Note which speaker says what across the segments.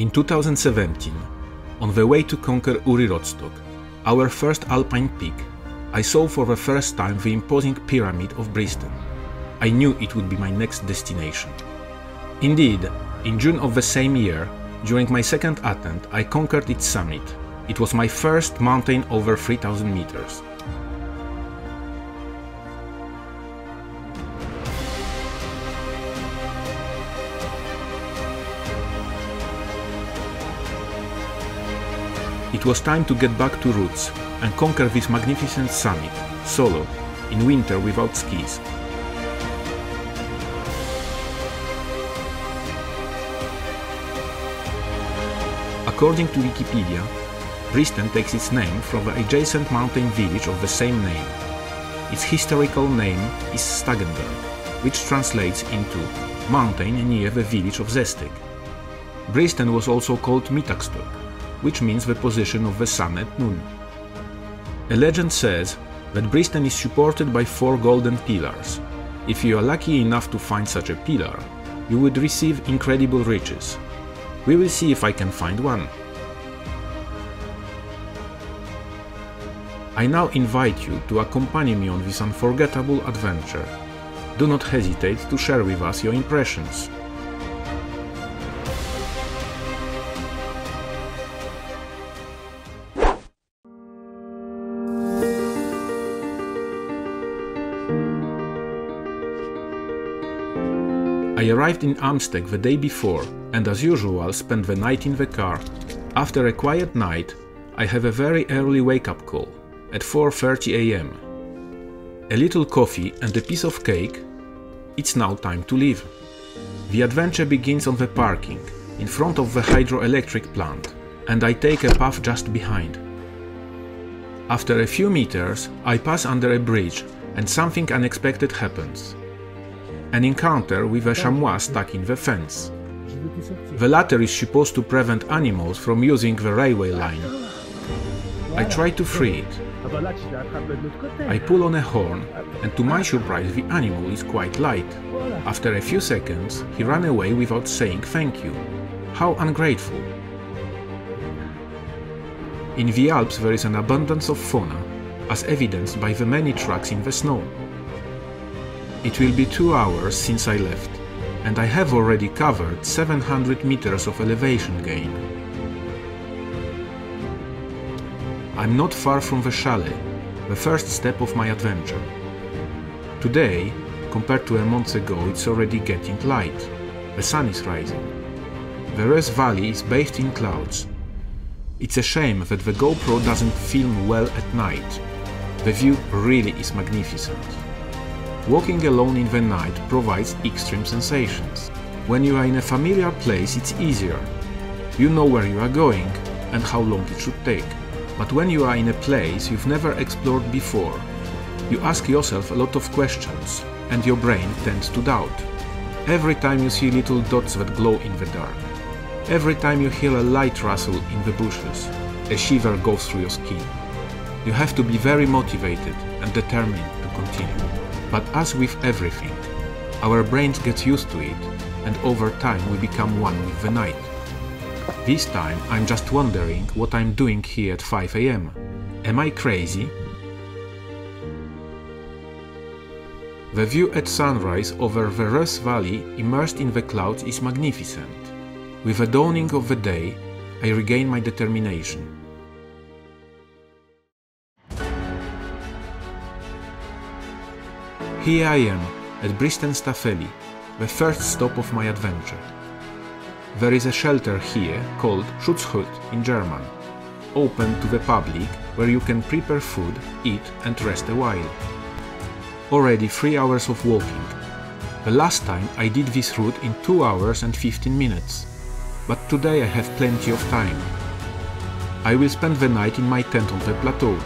Speaker 1: In 2017, on the way to conquer Uri Rostock, our first alpine peak, I saw for the first time the imposing pyramid of Bristen. I knew it would be my next destination. Indeed, in June of the same year, during my second attempt, I conquered its summit. It was my first mountain over 3000 meters. It was time to get back to roots and conquer this magnificent summit, solo, in winter without skis. According to Wikipedia, Bristen takes its name from the adjacent mountain village of the same name. Its historical name is Stagenberg, which translates into mountain near the village of Zesteg. Bristen was also called Mittagstog, which means the position of the sun at noon. A legend says that Bristen is supported by 4 golden pillars. If you are lucky enough to find such a pillar, you would receive incredible riches. We will see if I can find one. I now invite you to accompany me on this unforgettable adventure. Do not hesitate to share with us your impressions. I arrived in Amsteg the day before and as usual spent the night in the car. After a quiet night, I have a very early wake-up call at 4:30 AM. A little coffee and a piece of cake. It's now time to leave. The adventure begins on the parking in front of the hydroelectric plant, and I take a path just behind. After a few meters, I pass under a bridge and something unexpected happens. An encounter with a chamois stuck in the fence. The latter is supposed to prevent animals from using the railway line. I try to free it. I pull on a horn, and to my surprise the animal is quite light. After a few seconds, he ran away without saying thank you. How ungrateful! In the Alps there is an abundance of fauna, as evidenced by the many tracks in the snow. It will be 2 hours since I left, and I have already covered 700 meters of elevation gain. I'm not far from the chalet, the first step of my adventure. Today, compared to a month ago, it's already getting light. The sun is rising. The Reuss Valley is bathed in clouds. It's a shame that the GoPro doesn't film well at night. The view really is magnificent. Walking alone in the night provides extreme sensations. When you are in a familiar place, it's easier. You know where you are going and how long it should take. But when you are in a place you've never explored before, you ask yourself a lot of questions and your brain tends to doubt. Every time you see little dots that glow in the dark, every time you hear a light rustle in the bushes, a shiver goes through your skin. You have to be very motivated and determined to continue. But as with everything, our brains get used to it, and over time we become one with the night. This time I'm just wondering what I'm doing here at 5 AM. Am I crazy? The view at sunrise over the Reuss Valley immersed in the clouds is magnificent. With the dawning of the day, I regain my determination. Here I am, at Bristen Staffeli, the first stop of my adventure. There is a shelter here called Schutzhut in German, open to the public, where you can prepare food, eat and rest a while. Already 3 hours of walking. The last time I did this route in 2 hours and 15 minutes, but today I have plenty of time. I will spend the night in my tent on the plateau,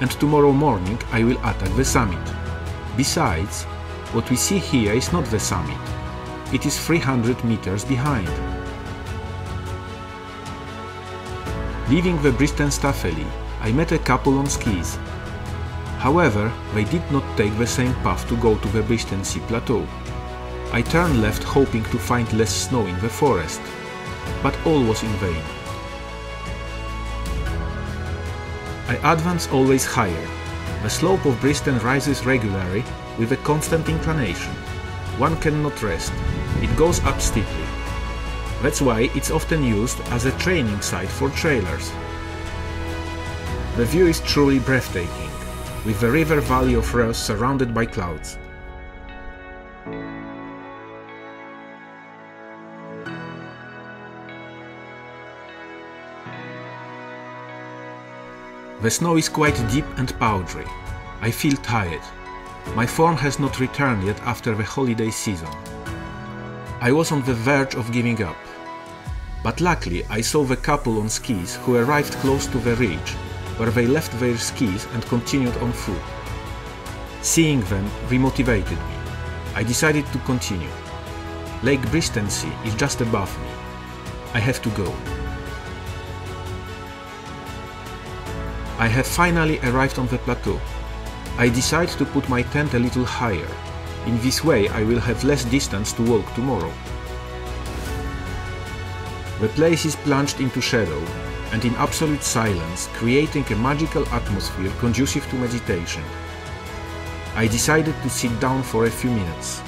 Speaker 1: and tomorrow morning I will attack the summit. Besides, what we see here is not the summit. It is 300 meters behind. Leaving the Bristen Staffeli, I met a couple on skis. However, they did not take the same path to go to the Bristen Sea Plateau. I turned left hoping to find less snow in the forest. but all was in vain. I advance always higher. The slope of Bristol rises regularly with a constant inclination. One cannot rest. It goes up steeply. That's why it's often used as a training site for trailers. The view is truly breathtaking, with the river valley of Reuss surrounded by clouds. The snow is quite deep and powdery. I feel tired. My form has not returned yet after the holiday season. I was on the verge of giving up. But luckily I saw the couple on skis who arrived close to the ridge, where they left their skis and continued on foot. Seeing them remotivated me. I decided to continue. Lake Bristensee is just above me. I have to go. I have finally arrived on the plateau. I decide to put my tent a little higher. In this way I will have less distance to walk tomorrow. The place is plunged into shadow and in absolute silence, creating a magical atmosphere conducive to meditation. I decided to sit down for a few minutes.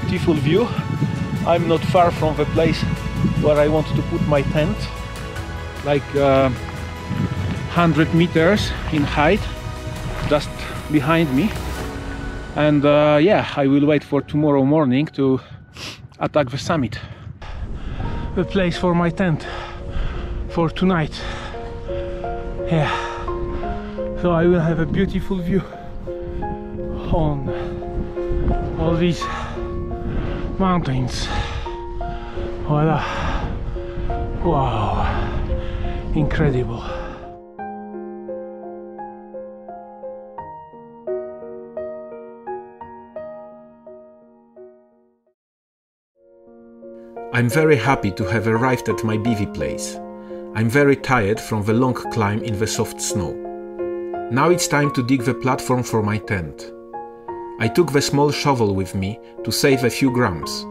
Speaker 1: Beautiful view. I'm not far from the place where I want to put my tent, like 100 meters in height, just behind me. And yeah, I will wait for tomorrow morning to attack the summit. The place for my tent for tonight. Yeah, so I will have a beautiful view on all these mountains. Voila! Wow, incredible. I'm very happy to have arrived at my bivy place. I'm very tired from the long climb in the soft snow. Now it's time to dig the platform for my tent. I took the small shovel with me to save a few grams,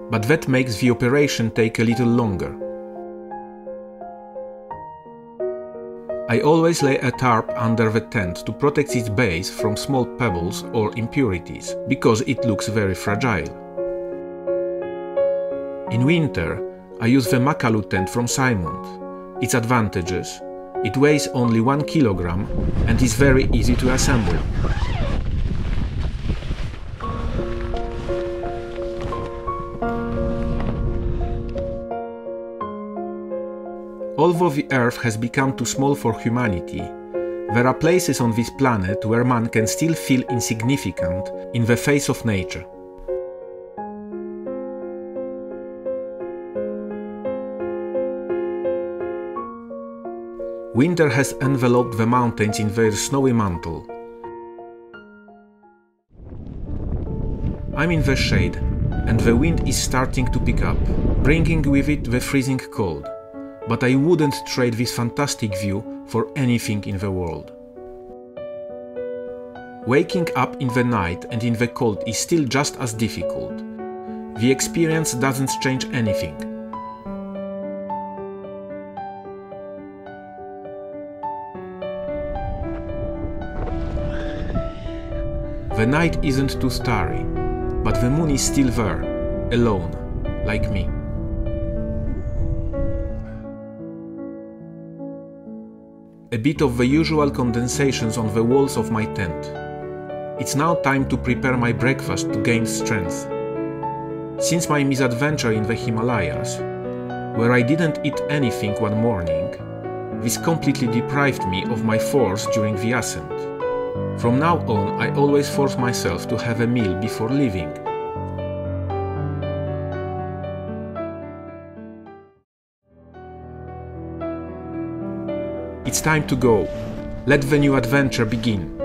Speaker 1: but that makes the operation take a little longer. I always lay a tarp under the tent to protect its base from small pebbles or impurities, because it looks very fragile. In winter, I use the Makalu tent from Simont. Its advantages: it weighs only 1 kilogram and is very easy to assemble. Although the Earth has become too small for humanity, there are places on this planet where man can still feel insignificant in the face of nature. Winter has enveloped the mountains in their snowy mantle. I'm in the shade, and the wind is starting to pick up, bringing with it the freezing cold. But I wouldn't trade this fantastic view for anything in the world. Waking up in the night and in the cold is still just as difficult. The experience doesn't change anything. The night isn't too starry, but the moon is still there, alone, like me. A bit of the usual condensations on the walls of my tent. It's now time to prepare my breakfast to gain strength. Since my misadventure in the Himalayas, where I didn't eat anything one morning, this completely deprived me of my force during the ascent. From now on, I always force myself to have a meal before leaving. It's time to go. Let the new adventure begin.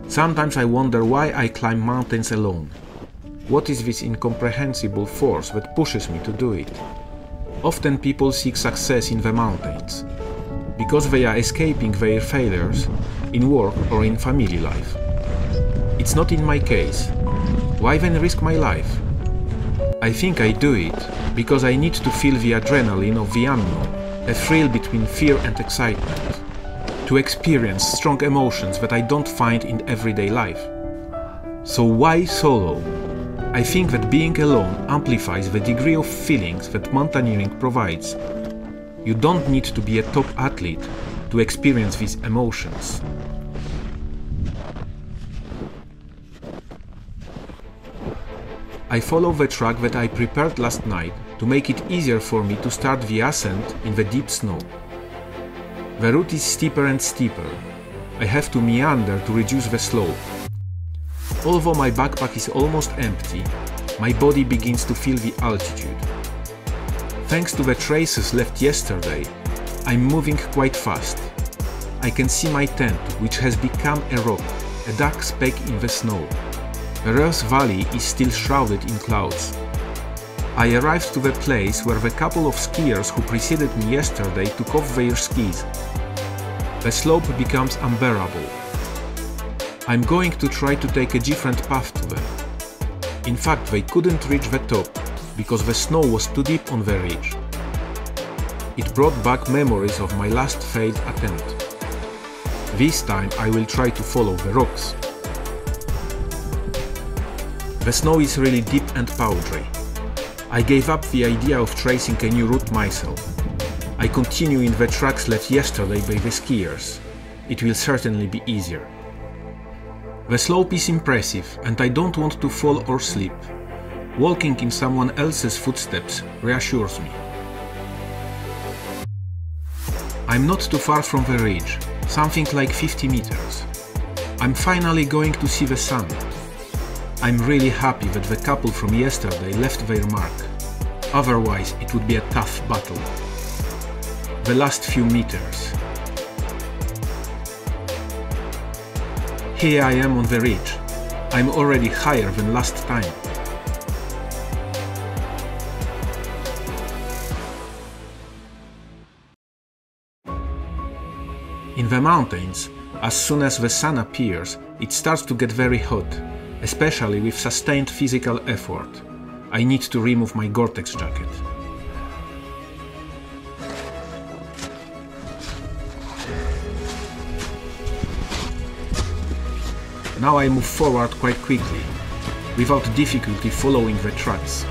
Speaker 1: Sometimes I wonder why I climb mountains alone. What is this incomprehensible force that pushes me to do it? Often people seek success in the mountains, because they are escaping their failures in work or in family life. It's not in my case. Why then risk my life? I think I do it because I need to feel the adrenaline of the unknown, a thrill between fear and excitement, to experience strong emotions that I don't find in everyday life. So why solo? I think that being alone amplifies the degree of feelings that mountaineering provides. You don't need to be a top athlete to experience these emotions. I follow the track that I prepared last night to make it easier for me to start the ascent in the deep snow. The route is steeper and steeper. I have to meander to reduce the slope. Although my backpack is almost empty, my body begins to feel the altitude. Thanks to the traces left yesterday, I'm moving quite fast. I can see my tent, which has become a rock, a dark speck in the snow. The Reuss Valley is still shrouded in clouds. I arrived to the place where the couple of skiers who preceded me yesterday took off their skis. The slope becomes unbearable. I'm going to try to take a different path to them. In fact, they couldn't reach the top because the snow was too deep on the ridge. It brought back memories of my last failed attempt. This time I will try to follow the rocks. The snow is really deep and powdery. I gave up the idea of tracing a new route myself. I continue in the tracks left yesterday by the skiers. It will certainly be easier. The slope is impressive and I don't want to fall or slip. Walking in someone else's footsteps reassures me. I'm not too far from the ridge, something like 50 meters. I'm finally going to see the sun. I'm really happy that the couple from yesterday left their mark. Otherwise, it would be a tough battle. The last few meters. Here I am on the ridge. I'm already higher than last time. In the mountains, as soon as the sun appears, it starts to get very hot, especially with sustained physical effort. I need to remove my Gore-Tex jacket. Now I move forward quite quickly, without difficulty following the tracks.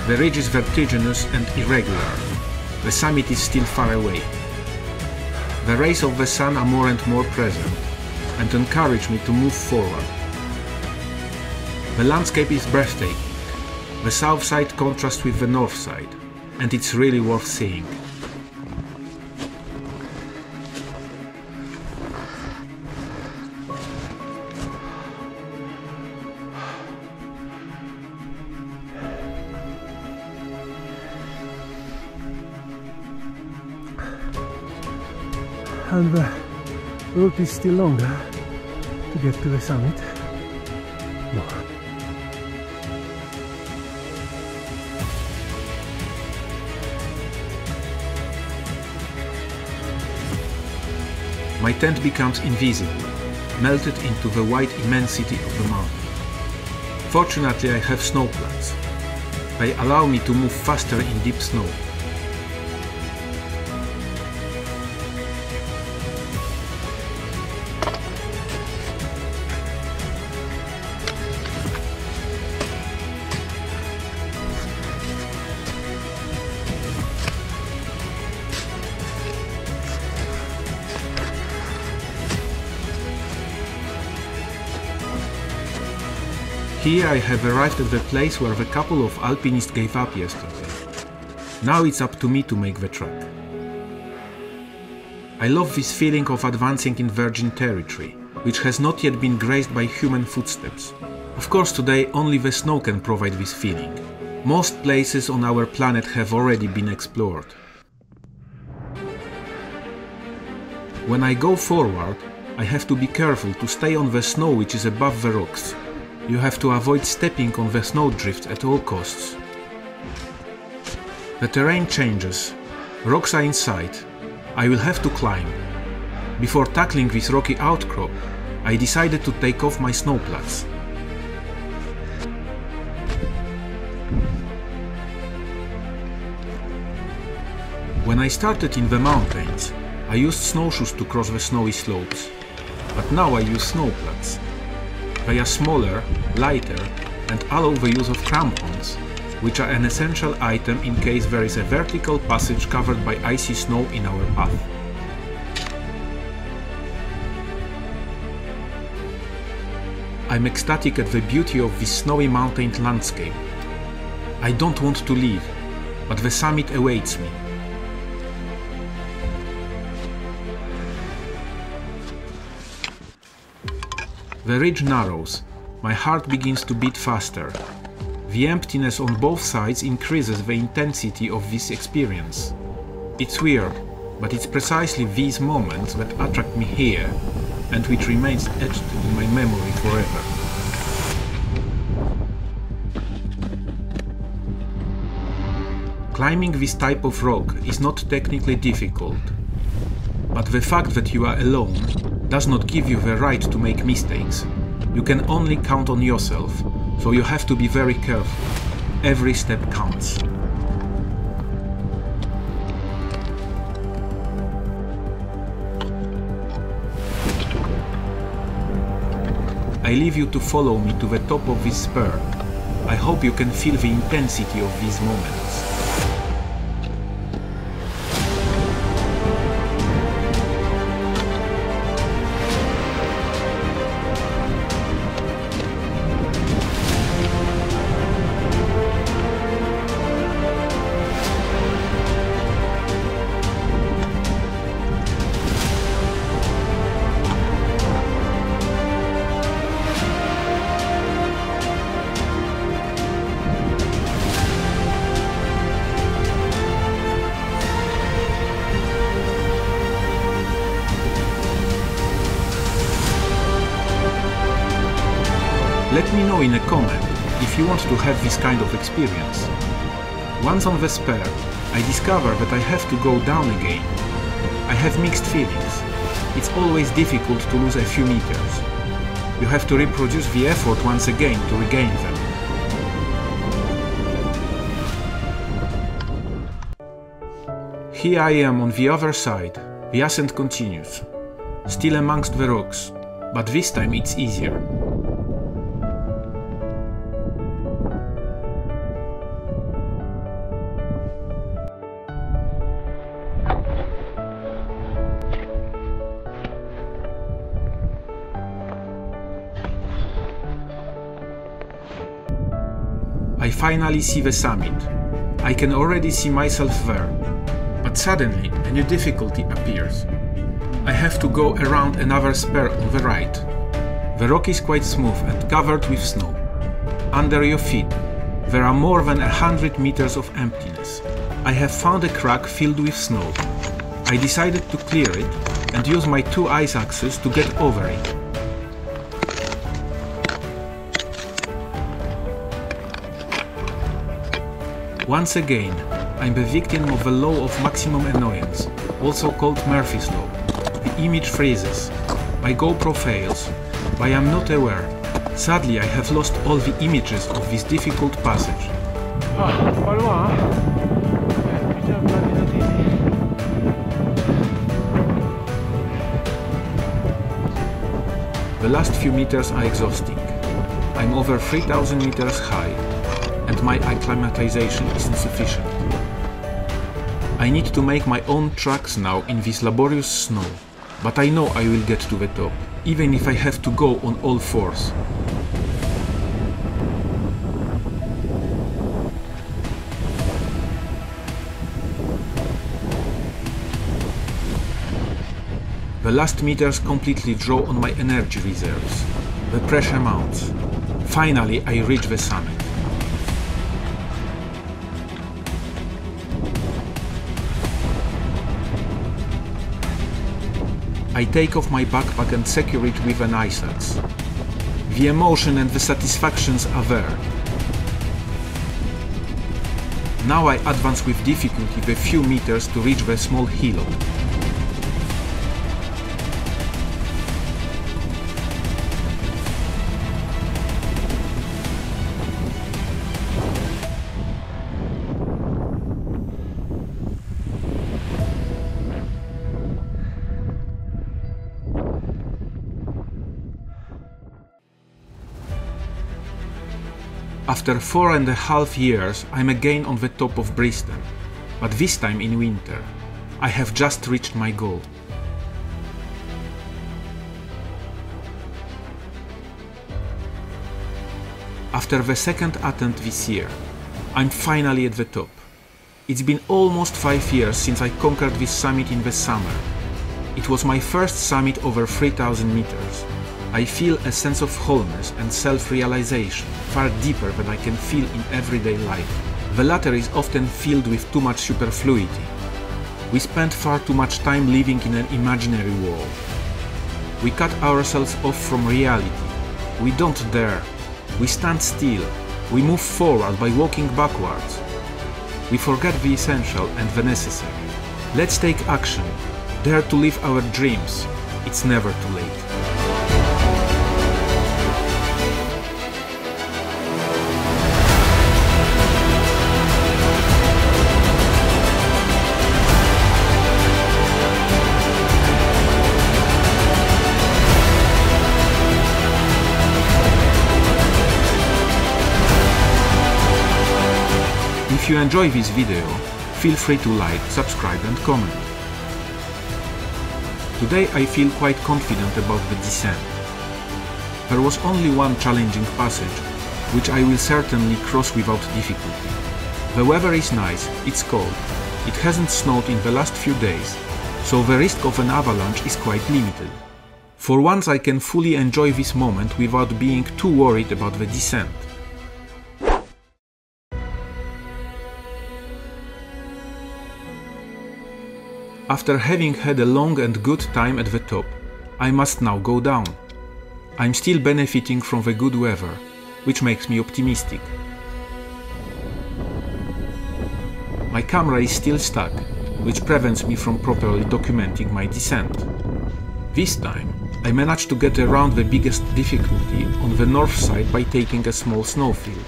Speaker 1: The ridge is vertiginous and irregular. The summit is still far away. The rays of the sun are more and more present and encourage me to move forward. The landscape is breathtaking. The south side contrasts with the north side, and it's really worth seeing.
Speaker 2: And the route is still longer to get to the summit. More.
Speaker 1: My tent becomes invisible, melted into the white immensity of the mountain. Fortunately, I have snowplugs. They allow me to move faster in deep snow. Here I have arrived at the place where the couple of alpinists gave up yesterday. Now it's up to me to make the trek. I love this feeling of advancing in virgin territory, which has not yet been graced by human footsteps. Of course, today only the snow can provide this feeling. Most places on our planet have already been explored. When I go forward, I have to be careful to stay on the snow which is above the rocks. You have to avoid stepping on the snowdrift at all costs. The terrain changes. Rocks are in sight. I will have to climb. Before tackling this rocky outcrop, I decided to take off my snowplugs. When I started in the mountains, I used snowshoes to cross the snowy slopes, but now I use snowplugs. They are smaller, lighter, and allow the use of crampons, which are an essential item in case there is a vertical passage covered by icy snow in our path. I'm ecstatic at the beauty of this snowy mountain landscape. I don't want to leave, but the summit awaits me. The ridge narrows. My heart begins to beat faster. The emptiness on both sides increases the intensity of this experience. It's weird, but it's precisely these moments that attract me here, and which remains etched in my memory forever. Climbing this type of rock is not technically difficult, but the fact that you are alone does not give you the right to make mistakes. You can only count on yourself, so you have to be very careful. Every step counts. I leave you to follow me to the top of this spur. I hope you can feel the intensity of these moments. Let me know in a comment if you want to have this kind of experience. Once on the spur, I discover that I have to go down again. I have mixed feelings. It's always difficult to lose a few meters. You have to reproduce the effort once again to regain them. Here I am on the other side. The ascent continues. Still amongst the rocks, but this time it's easier. I finally see the summit. I can already see myself there. But suddenly a new difficulty appears. I have to go around another spur on the right. The rock is quite smooth and covered with snow. Under your feet, there are more than 100 meters of emptiness. I have found a crack filled with snow. I decided to clear it and use my 2 ice axes to get over it. Once again, I'm the victim of the law of maximum annoyance, also called Murphy's Law. The image freezes, my GoPro fails, but I am not aware. Sadly, I have lost all the images of this difficult passage. The last few meters are exhausting. I'm over 3,000 meters high, and my acclimatization is insufficient. I need to make my own tracks now in this laborious snow, but I know I will get to the top, even if I have to go on all fours. The last meters completely draw on my energy reserves. The pressure mounts. Finally, I reach the summit. I take off my backpack and secure it with an ice axe. The emotion and the satisfactions are there. Now I advance with difficulty the few meters to reach the small hillock. After 4.5 years, I'm again on the top of Briston, but this time in winter. I have just reached my goal. After the second attempt this year, I'm finally at the top. It's been almost 5 years since I conquered this summit in the summer. It was my first summit over 3,000 meters. I feel a sense of wholeness and self-realization far deeper than I can feel in everyday life. The latter is often filled with too much superfluity. We spend far too much time living in an imaginary world. We cut ourselves off from reality. We don't dare. We stand still. We move forward by walking backwards. We forget the essential and the necessary. Let's take action. Dare to live our dreams. It's never too late. If you enjoy this video, feel free to like, subscribe and comment. Today I feel quite confident about the descent. There was only one challenging passage, which I will certainly cross without difficulty. The weather is nice, it's cold, it hasn't snowed in the last few days, so the risk of an avalanche is quite limited. For once I can fully enjoy this moment without being too worried about the descent. After having had a long and good time at the top, I must now go down. I'm still benefiting from the good weather, which makes me optimistic. My camera is still stuck, which prevents me from properly documenting my descent. This time, I managed to get around the biggest difficulty on the north side by taking a small snowfield.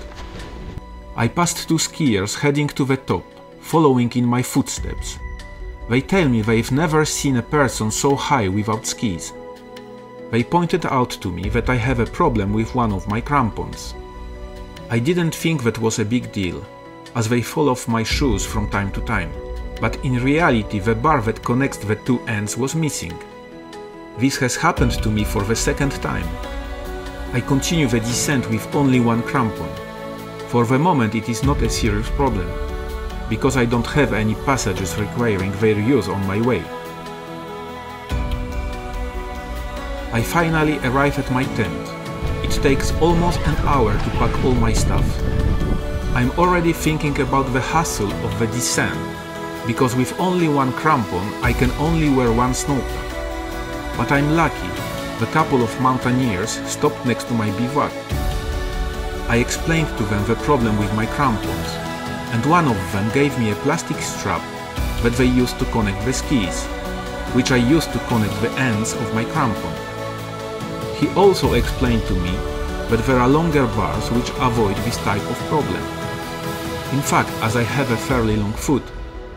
Speaker 1: I passed 2 skiers heading to the top, following in my footsteps. They tell me they've never seen a person so high without skis. They pointed out to me that I have a problem with one of my crampons. I didn't think that was a big deal, as they fall off my shoes from time to time, but in reality the bar that connects the 2 ends was missing. This has happened to me for the second time. I continue the descent with only 1 crampon. For the moment it is not a serious problem, because I don't have any passages requiring their use on my way. I finally arrive at my tent. It takes almost an hour to pack all my stuff. I'm already thinking about the hassle of the descent, because with only 1 crampon I can only wear 1 snowpack. But I'm lucky, the couple of mountaineers stopped next to my bivouac. I explained to them the problem with my crampons, and one of them gave me a plastic strap that they used to connect the skis, which I used to connect the ends of my crampon. He also explained to me that there are longer bars which avoid this type of problem. In fact, as I have a fairly long foot,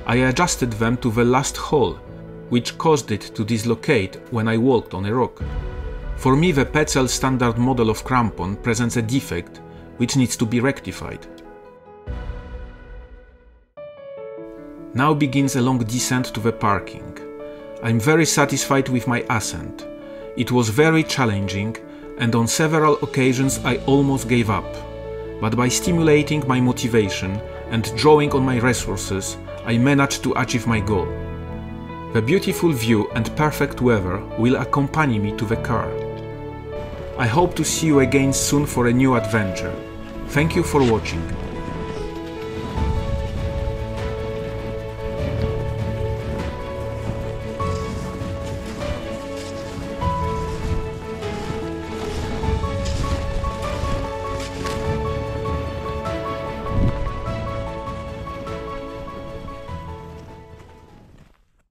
Speaker 1: I adjusted them to the last hole, which caused it to dislocate when I walked on a rock. For me, the Petzl standard model of crampon presents a defect which needs to be rectified. Now begins a long descent to the parking. I'm very satisfied with my ascent. It was very challenging, and on several occasions I almost gave up. But by stimulating my motivation and drawing on my resources, I managed to achieve my goal. The beautiful view and perfect weather will accompany me to the car. I hope to see you again soon for a new adventure. Thank you for watching.